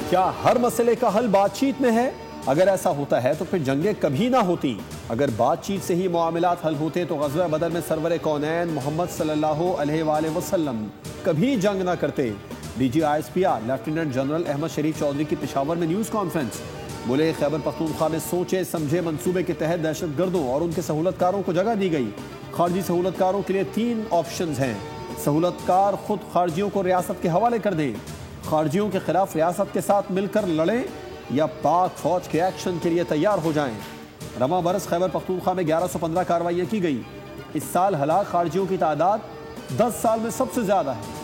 क्या हर मसले का हल बातचीत में है? अगर ऐसा होता है तो फिर जंगें कभी ना होती। अगर बातचीत से ही मामलात हल होते तो ग़ज़वा बदर में सरवर कौनैन मोहम्मद सल्लल्लाहु अलैहि वसल्लम कभी जंग ना करते। DGISPR लेफ्टिनेंट जनरल अहमद शरीफ चौधरी की पेशावर में न्यूज़ कॉन्फ्रेंस। बोले, खैबर पख्तूनख्वा में सोचे समझे मंसूबे के तहत दहशत गर्दों और उनके सहूलतकारों को जगह दी गई। खारजी सहूलतकारों के लिए 3 ऑप्शन हैं। सहूलतकार खुद खारजियों को रियासत के हवाले कर दें, खारजियों के खिलाफ रियासत के साथ मिलकर लड़ें, या पाक फौज के एक्शन के लिए तैयार हो जाएं। रमा बरस खैबर पख्तूनख्वा में 1115 कार्रवाइयाँ की गई। इस साल हलाक खारजियों की तादाद 10 साल में सबसे ज्यादा है।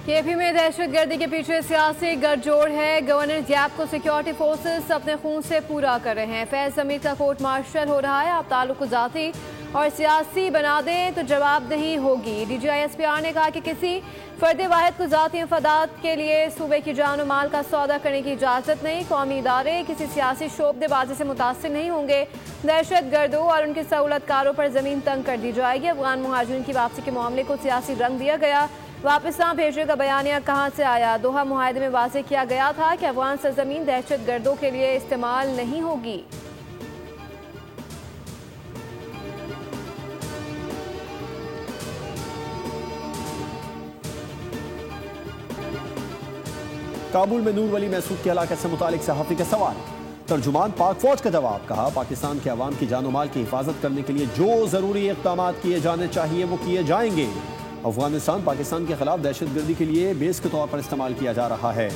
केपी में दहशतगर्दी के पीछे सियासी गठजोड़ है। गवर्नर जैप को सिक्योरिटी फोर्सेस अपने खून से पूरा कर रहे हैं। फैज समीर का कोर्ट मार्शल हो रहा है। आप ताल्लुक को जाती और सियासी बना दें तो जवाबदेही होगी। DGISPR ने कहा कि किसी फर्द वाहिद को जाती मफादात के लिए सूबे की जान और माल का सौदा करने की इजाज़त नहीं। कौमी इदारे किसी सियासी शोबदेबाजी से मुतासिर नहीं होंगे। दहशत गर्दों और उनके सहूलतकारों पर ज़मीन तंग कर दी जाएगी। अफगान मुहाजिरीन की वापसी के मामले को सियासी रंग दिया गया। वापस ना भेजने का बयानिया कहाँ से आया? दोहा मुआहदे में वाज़ेह किया गया था कि अफगान सरजमीन दहशत गर्दों के लिए इस्तेमाल नहीं होगी। काबुल में नूर वली महसूद के हलाकत से मुतालिक सहाफ़ी का सवाल। तर्जुमान पाक फौज का जवाब। कहा, पाकिस्तान के अवाम की जानो माल की हिफाजत करने के लिए जो ज़रूरी इक़दाम किए जाने चाहिए वो किए जाएंगे। अफगानिस्तान पाकिस्तान के खिलाफ दहशतगर्दी के लिए बेस के तौर पर इस्तेमाल किया जा रहा है।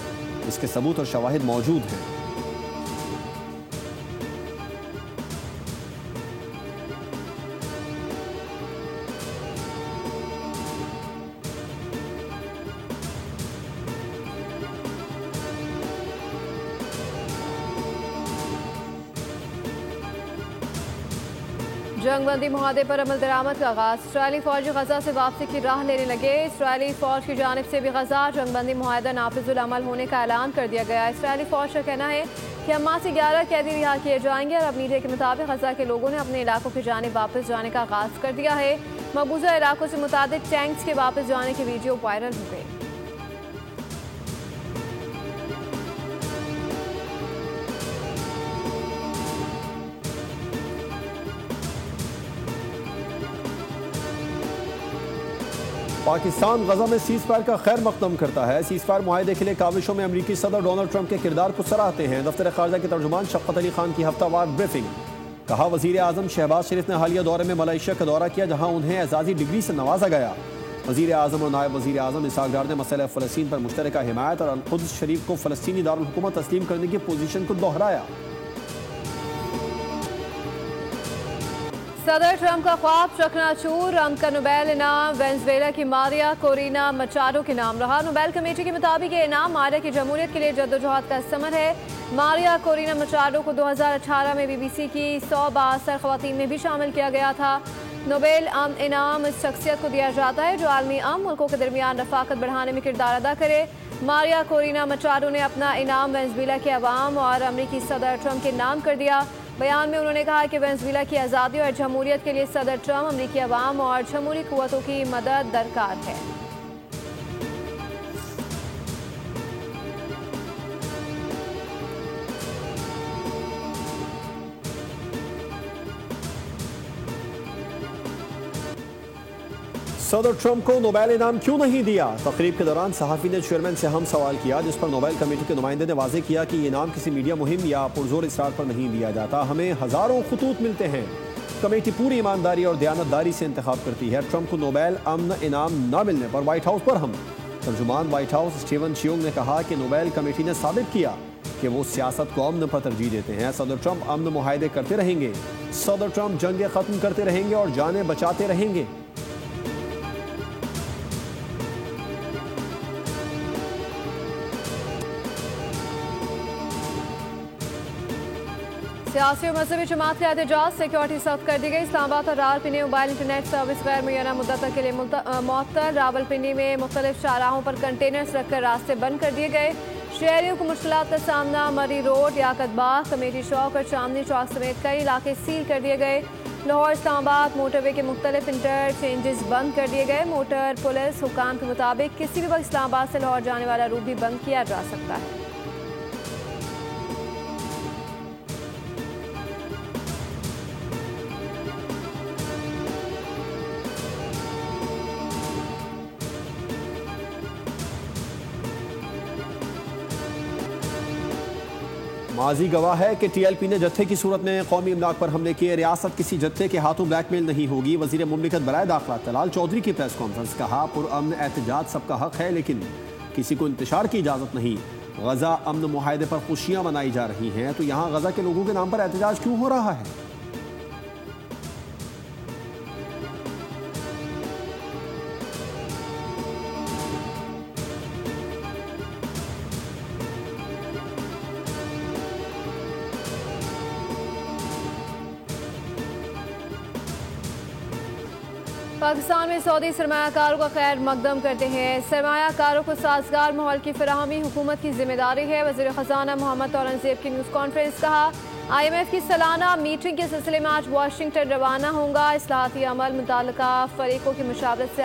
इसके सबूत और शवाहिद मौजूद हैं। जंगबंदी मुआहदे पर अमल दरामद का आगाज। इसराइली फौज गजा से वापसी की राह लेने लगे। इसराइली फौज की जानिब से भी गजा जंगबंदी मुआहदा नाफिजुल अमल होने का ऐलान कर दिया गया। इसराइली फौज का कहना है कि अम्मा से 11 कैदी रिहा किए जाएंगे और अब मीडिया के मुताबिक गजा के लोगों ने अपने इलाकों की जानिब वापस जाने का आगाज कर दिया है। मकबूजा इलाकों से मुताबिक टैंक्स के वापस जाने के वीडियो वायरल हो गए। पाकिस्तान गजा में सीज़ फायर का खैर मकदम करता है। सीज़ फायर मुआहदे के लिए काविशों में अमरीकी सदर डोनाल्ड ट्रंप के किरदार को सराहते हैं। दफ्तर खारजा के तर्जुमान शफ़क़त अली खान की हफ्तावार ब्रीफिंग। कहा, वज़ीर आज़म शहबाज शरीफ ने हालिया दौरे में मलेशिया का दौरा किया, जहाँ उन्हें एजाज़ी डिग्री से नवाजा गया। वज़ीर आज़म और नायब वज़ीर आज़म इसहाक़ डार ने मसला फ़लस्तीन पर मुश्तरका हिमायत और अल-कुद्स शरीफ को फ़लस्तीनी दारुल हुकूमत तस्लीम करने की पोजीशन को दोहराया। सदर ट्रंप का ख्वाब चकनाचूर। ट्रंप का नोबेल इनाम वेनेज़ुएला की मारिया कोरिना मचाडो के नाम रहा। नोबेल कमेटी के मुताबिक ये इनाम मारिया की जमहूरियत के लिए जद्दोजहद का समर है। मारिया कोरिना मचाडो को 2018 में BBC की 100 बाअसर ख़वातीन में भी शामिल किया गया था। नोबेल इनाम इस शख्सियत को दिया जाता है जो आलमी मुल्कों के दरमियान रफाकत बढ़ाने में किरदार अदा करे। मारिया कोरिना मचाडो ने अपना इनाम वेनेज़ुएला के अवाम और अमरीकी सदर ट्रंप के नाम कर दिया। बयान में उन्होंने कहा कि वेनेज़ुएला की आज़ादी और जमहूरियत के लिए सदर ट्रंप, अमरीकी अवाम और जमहूरी क़ुव्वतों की मदद दरकार है। सदर ट्रंप को नोबेल इनाम क्यों नहीं दिया? तकरीब के दौरान सहाफ़ी ने चेयरमैन से हम सवाल किया, जिस पर नोबेल कमेटी के नुमाइंदे ने वाज़ेह किया कि ये इनाम किसी मीडिया मुहिम या पुरजोर इसरार पर नहीं दिया जाता। हमें हज़ारों खतूत मिलते हैं। कमेटी पूरी ईमानदारी और दयानतदारी से इंतखाब करती है। ट्रंप को नोबेल अमन इनाम न मिलने पर व्हाइट हाउस पर हम। तर्जुमान व्हाइट हाउस स्टीवन शियोंग ने कहा कि नोबेल कमेटी ने साबित किया कि वो सियासत को अमन पर तरजीह देते हैं। सदर ट्रंप अमन मुआहदे करते रहेंगे। सदर ट्रंप जंगें ख़त्म करते रहेंगे और जानें बचाते रहेंगे। सियासी और मजहबी जमात के एहतजाज सिक्योरिटी सख्त कर दी गई। इस्लामाबाद और रावलपिंडी मोबाइल इंटरनेट सर्विस गैर मुय्यना मुद्दत के लिए मुअत्तल। रावलपिंडी में मुख्तलिफ शाहराहों पर कंटेनर्स रखकर रास्ते बंद कर दिए गए। शहरियों को मुश्किलात का सामना। मरी रोड, याकत बाग, कमेटी चौक और चांदनी चौक समेत कई इलाके सील कर दिए गए। लाहौर इस्लामाबाद मोटरवे के मुख्तलिफ इंटरचेंजेस बंद कर दिए गए। मोटर पुलिस हुकाम के मुताबिक किसी भी वक्त इस्लामाबाद से लाहौर जाने वाला रूट भी बंद किया जा सकता है। माजी गवाह है कि TLP ने जत्थे की सूरत में कौमी इमलाक पर हमले किए। रियासत किसी जत्थे के हाथों ब्लैकमेल नहीं होगी। वजीर मुमलिकत बराए दाखिला तलाल चौधरी की प्रेस कॉन्फ्रेंस। कहा, पुरअमन एहतजाज सबका हक है, लेकिन किसी को इंतशार की इजाज़त नहीं। गजा अमन मुआहदे पर खुशियां मनाई जा रही हैं, तो यहाँ गजा के लोगों के नाम पर एहतजाज क्यों हो रहा है? पाकिस्तान में सऊदी सरमायाकारों का खैर मकदम करते हैं। सरमायाकारों को साजगार माहौल की फराहमी हुकूमत की जिम्मेदारी है। वज़ीर ख़जाना मोहम्मद औरंगज़ेब की न्यूज़ कॉन्फ्रेंस। कहा, IMF की सालाना मीटिंग के सिलसिले में आज वाशिंगटन रवाना होगा। इस्लाहाती अमल मुतल्लिका फरीकों की मुशावरत से